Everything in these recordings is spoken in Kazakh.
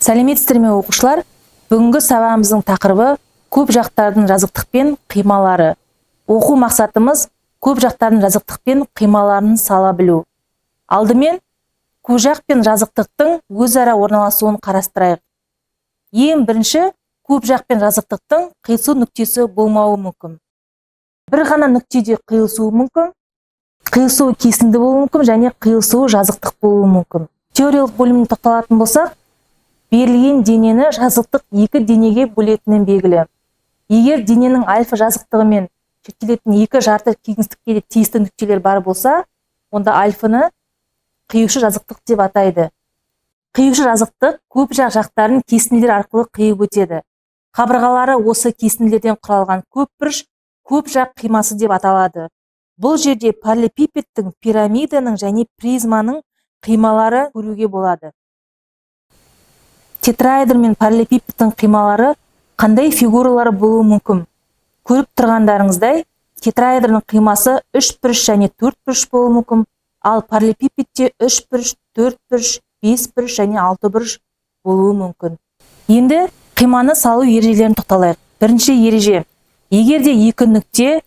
Сәлеметсіздер ме оқушылар? Бүгінгі сабағымыздың тақырыбы көп жақтардың жазықтықпен қималары. Оқу мақсатымыз көп жақтардың жазықтықпен қималарын сала білу. Алдымен көпжақ пен жазықтықтың өзара орналасуын қарастырайық. Ең бірінші, көпжақ пен жазықтықтың қиылысу нүктесі болмауы мүмкін. Бір ғана нүктеде қиылысуы мүмкін, қиылысуы кесінді болуы мүмкін және қиылысуы жазықтық болуы мүмкін. Теориялық бөліміне тоқталатын болсақ, берілген денені жазықтық екі денеге бөлетінін белгілі. Егер дененің альфа жазықтығымен шектелетін екі жарты кеңістікте тиісті нүктелер бар болса, онда альфаны қиюшы жазықтық деп атайды. Қиюшы жазықтық көп жақтарын кесінділер арқылы қиып өтеді. Қабырғалары осы кесінділерден құралған көпбұрыш көп жақ қимасы деп аталады. Бұл жерде параллелепипедтің, пирамиданың және призманың қималары көруге болады. Тетраэдр мен параллелепипедтің қималары қандай фигуралар болуы мүмкін? Көріп тұрғандарыңыздай, тетраэдрдің қимасы 3 бұрыш және 4 бұрыш болуы мүмкін, ал параллелепипедте 3 бұрыш, 4 бұрыш, 5 бұрыш және 6 бұрыш болуы мүмкін. Енді қиманы салу ережелерін тоқталайық. Бірінші ереже: егерде екі нүкте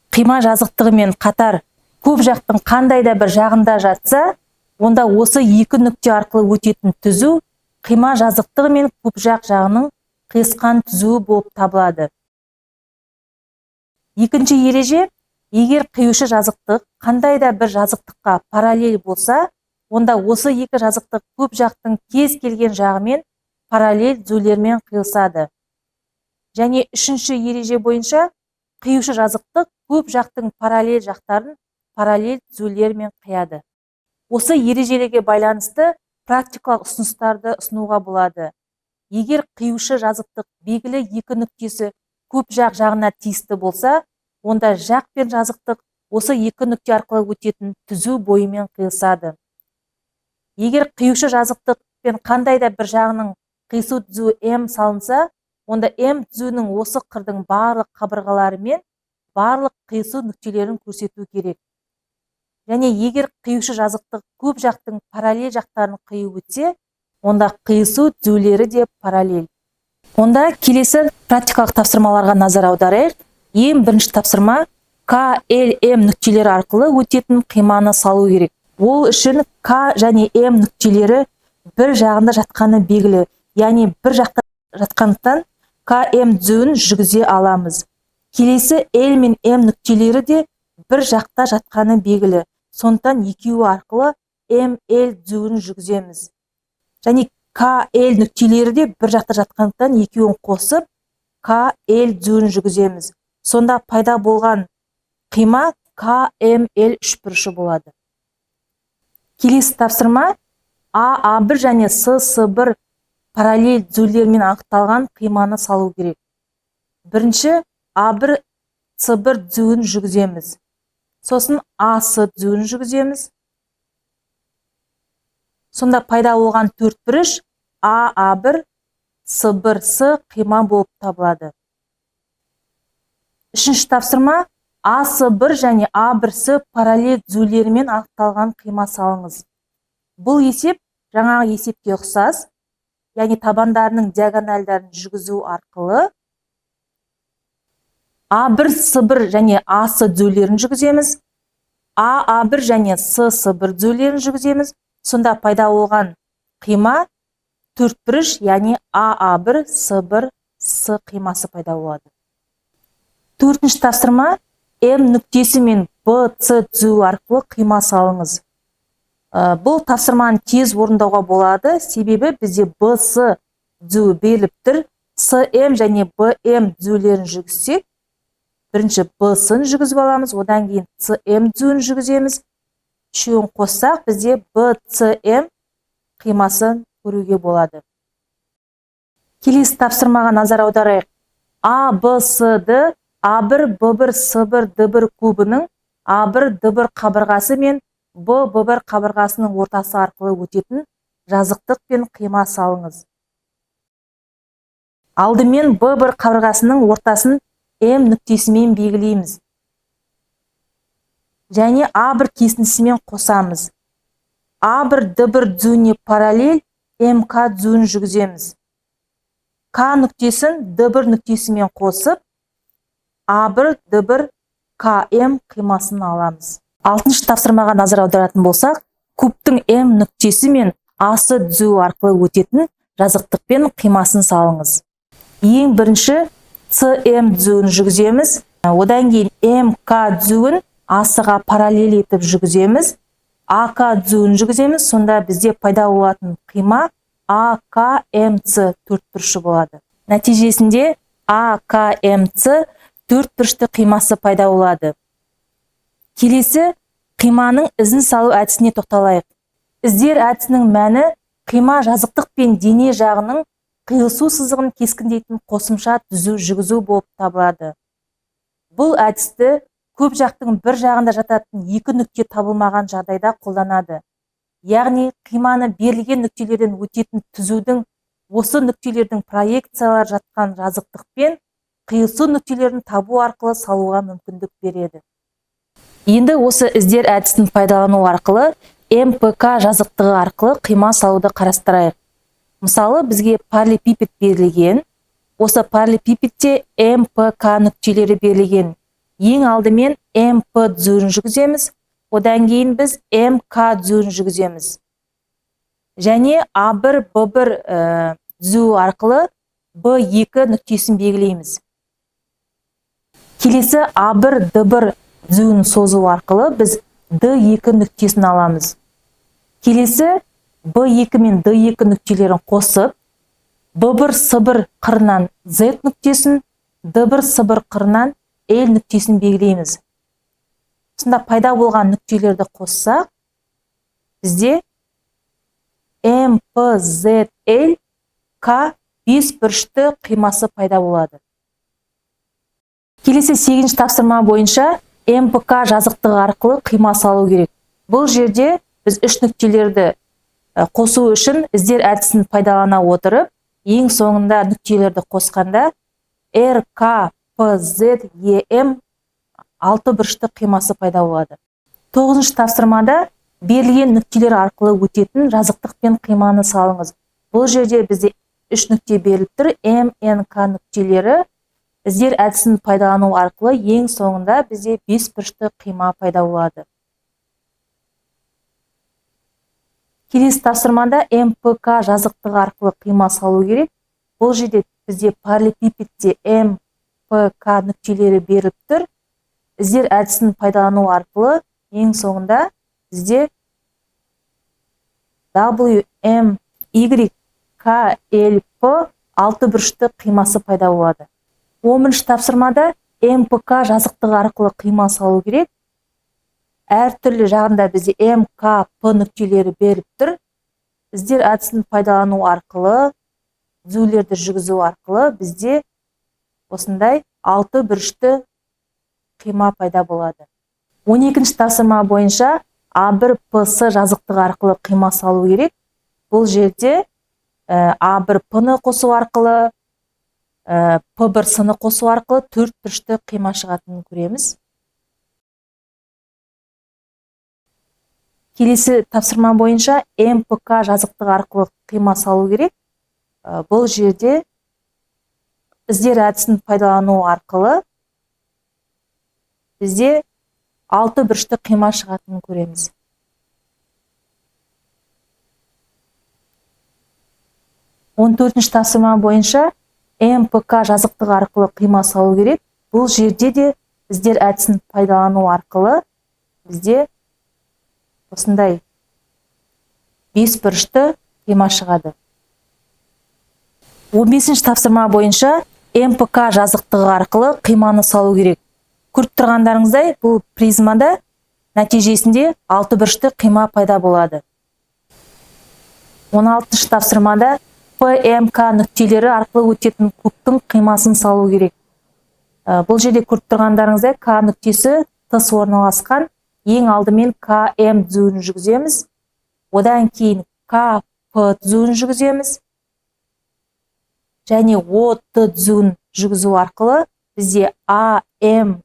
қима жазықтығымен қатар көп жақтың қандай да бір жағында жатса, онда осы екі нүкте арқылы өтетін түзу қима жазықтығы мен көп жақ жағының қиысқан түзуі болып табылады. Екінші ереже: егер қиюшы жазықтық қандай да бір жазықтыққа параллель болса, онда осы екі жазықтық көп жақтың кез келген жағымен параллель түзулермен қиылысады. Және үшінші ереже бойынша қиюшы жазықтық көп жақтың параллель жақтарын параллель түзулермен қияды. Осы ережелерге байланысты практикалық ұсыныстарды ұсынуға болады. Егер қиюшы жазықтық белгілі екі нүктесі көп жақ жағына тиісті болса, онда жақ пен жазықтық осы екі нүкте арқылы өтетін түзу бойымен қиылысады. Егер қиюшы жазықтық пен қандай да бір жағының қиысу түзуі М салынса, онда М түзуінің осы қырдың барлық қабырғалары мен барлық қиысу нүктелерін көрсету керек. Және егер қиюшы жазықтық көп жақтың параллель жақтарын қиып өтсе, онда қиысу түзулері де параллель. Онда келесі практикалық тапсырмаларға назар аударайық. Ең бірінші тапсырма: К-Л-М нүктелері арқылы өтетін қиманы салу керек. Ол үшін К және М нүктелері бір жағында жатқаны белгілі, яғни бір жақта жатқандықтан К-М түзуін жүргізе аламыз. Келесі Л мен М нүктелері де бір жақта жатқаны белгілі, сондықтан екеуі арқылы М-Л түзуін жүргіземіз. Және К-Л нүктелері де бір жақта жатқандықтан екеуін қосып К-Л түзуін жүргіземіз. Сонда пайда болған қима К-М-Л үшбұрышы болады. Келесі тапсырма: А1 және С1 параллель түзулермен анықталған қиманы салу керек. Бірінші А1 С1 түзуін жүргіземіз. Сосын АС түзуін жүргіземіз. Сонда пайда болған төртбұрыш А1 С1 С қима болып табылады. Үшінші тапсырма: АС1 және А1 С параллель түзулерімен анықталған қима салыңыз. Бұл есеп жаңағы есепке ұқсас, яғни табандарының диагональдарын жүргізу арқылы А1 С1 және АС түзулерін жүргіземіз. А1 және С1 түзулерін жүргіземіз. Сонда пайда болған қима төртбұрыш, яғни А1 С1 С қимасы пайда болады. Төртінші тапсырма: М нүктесі мен БЦ түзуі арқылы қима салыңыз. Бұл тапсырманы тез орындауға болады, себебі бізде БС түзуі беріліп тұр. СМ және БМ түзулерін жүргізсек, бірінші БС-ін жүргізіп аламыз, одан кейін СМ түзуін жүргіземіз. Үшеуін қоссақ, бізде БЦМ қимасын көруге болады. Келесі тапсырмаға назар аударайық. АБС-ді А1 Б1 С1 Д1 кубының А1 Д1 қабырғасы мен Б1 қабырғасының ортасы арқылы өтетін жазықтық пен қима салыңыз. Алдымен Б1 қабырғасының ортасын М нүктесімен белгілейміз. Және А1 кесіндісімен қосамыз. А1 Д1 түзуіне параллель МК түзуін жүргіземіз. К нүктесін Д1 нүктесімен қосып, А1, Д1, КМ қимасын аламыз. 6-шы тапсырмаға назар аударатын болсақ, кубтың М нүктесі мен Асы түзу арқылы өтетін жазықтықпен қимасын салыңыз. Ең бірінші СМ түзуін жүргіземіз. Одан кейін МК түзуін Асыға параллель етіп жүргіземіз. АК түзуін жүргіземіз. Сонда бізде пайда болатын қима АКМЦ төртбұрышы болады. Нәтижесінде АКМЦ төртбұрышты қимасы пайда болады. Келесі қиманың ізін салу әдісіне тоқталайық. Іздер әдісінің мәні қима жазықтық пен дене жағының қиылысу сызығын кескіндейтін қосымша түзу жүргізу болып табылады. Бұл әдісті көп жақтың бір жағында жататын екі нүкте табылмаған жағдайда қолданады. Яғни қиманы берілген нүктелерден өтетін түзудің осы нүктелердің проекциялар жатқан жазықтықпен қиылысу нүктелерін табу арқылы салуға мүмкіндік береді. Енді осы іздер әдісін пайдалану арқылы МПК жазықтығы арқылы қима салуды қарастырайық. Мысалы, бізге параллелепипед берілген. Осы параллелепипедте МПК нүктелері берілген. Ең алдымен МП түзуін жүргіземіз. Одан кейін біз МК түзуін жүргіземіз. Және А1, Б1 түзу арқылы Б2 нүктесін белгілейміз. Келесі А1, Д1 түзуін созу арқылы біз Д2 нүктесін аламыз. Келесі Б2 мен Д2 нүктелерін қосып, Б1 С1 қырынан Z нүктесін, Д1 С1 қырынан L нүктесін белгілейміз. Сонда пайда болған нүктелерді қоссақ, бізде МПЗЛ К бес бұрышты қимасы пайда болады. Келесі 8-ші тапсырма бойынша МПК жазықтығы арқылы қима салу керек. Бұл жерде біз үш нүктелерді қосу үшін іздер әдісін пайдалана отырып, ең соңында нүктелерді қосқанда РК, ПЗ, ЕМ 6 бұрышты қимасы пайда болады. 9-шы тапсырмада берілген нүктелер арқылы өтетін жазықтық пен қиманы салыңыз. Бұл жерде бізде 3 нүкте беріліп тұр. МНК нүктелері іздер әдісін пайдалану арқылы ең соңында бізде 5 бұрышты қима пайда болады. Келесі тапсырмада МПК жазықтығы арқылы қима салу керек. Бұл жерде бізде параллелепипедте МПК нүктелері беріліп тұр. Іздер әдісін пайдалану арқылы ең соңында бізде WMYKLP 6 бұрышты қимасы пайда болады. 10-ші тапсырмада МПК жазықтығы арқылы қима салу керек. Әртүрлі жағында бізде МКП нүктелері беріліп тұр. Іздер әдісін пайдалану арқылы, түзулерді жүргізу арқылы бізде осындай 6 бұрышты қима пайда болады. 12-ші тапсырма бойынша А1 ПС жазықтығы арқылы қима салу керек. Бұл жерде А1 П-ны қосу арқылы, П1 С-ны қосу арқылы 4 бұрышты қима шығатынын көреміз. Келесі тапсырма бойынша МПК жазықтығы арқылы қима салу керек. Бұл жерде іздер әдісін пайдалану арқылы бізде 6 бұрышты қима шығатынын көреміз. Он төртінші тапсырма бойынша МПК жазықтығы арқылы қима салу керек. Бұл жерде де іздер әдісін пайдалану арқылы бізде осындай 5 бұрышты қима шығады. 15-ші тапсырма бойынша МПК жазықтығы арқылы қиманы салу керек. Көріп тұрғандарыңыздай, бұл призмада нәтижесінде 6 бұрышты қима пайда болады. 16-ші тапсырмада ПМК нүктелері арқылы өтетін кубтың қимасын салу керек. Бұл жерде көріп тұрғандарыңыздай, К нүктесі тыс орналасқан. Ең алдымен КМ түзуін жүргіземіз. Одан кейін КП түзуін жүргіземіз. Және ОТ түзуін жүргізу арқылы бізде АМ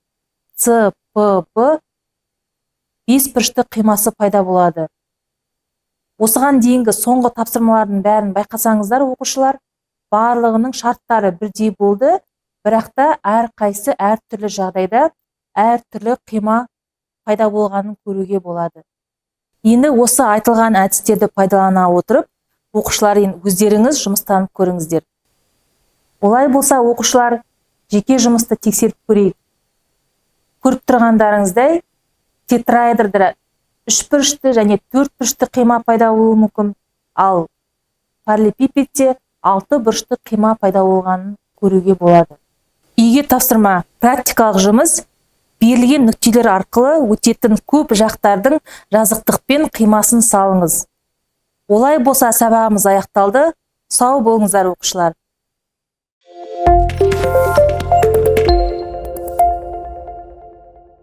ЦПБ 5 бұрышты қимасы пайда болады. Осыған дейінгі соңғы тапсырмалардың бәрін байқасаңыздар, оқушылар, барлығының шарттары бірдей болды, бірақ та әрқайсысы әртүрлі жағдайда әртүрлі қима пайда болғанын көруге болады. Енді осы айтылған әдістерді пайдалана отырып, оқушылар өздеріңіз жұмыстанып көріңіздер. Олай болса, оқушылар, жеке жұмысты тексеріп көрейік. Көріп тұрғандарыңыздай, тетраэдрда үшбұрышты және төртбұрышты қима пайда болуы мүмкін, ал параллелепипедте 6 бұрышты қима пайда болғанын көруге болады. Үйге тапсырма, практикалық жұмыс, берілген нүктелер арқылы өтетін көп жақтардың жазықтықпен қимасын салыңыз. Олай болса, сабағымыз аяқталды. Сау болыңыздар, оқушылар.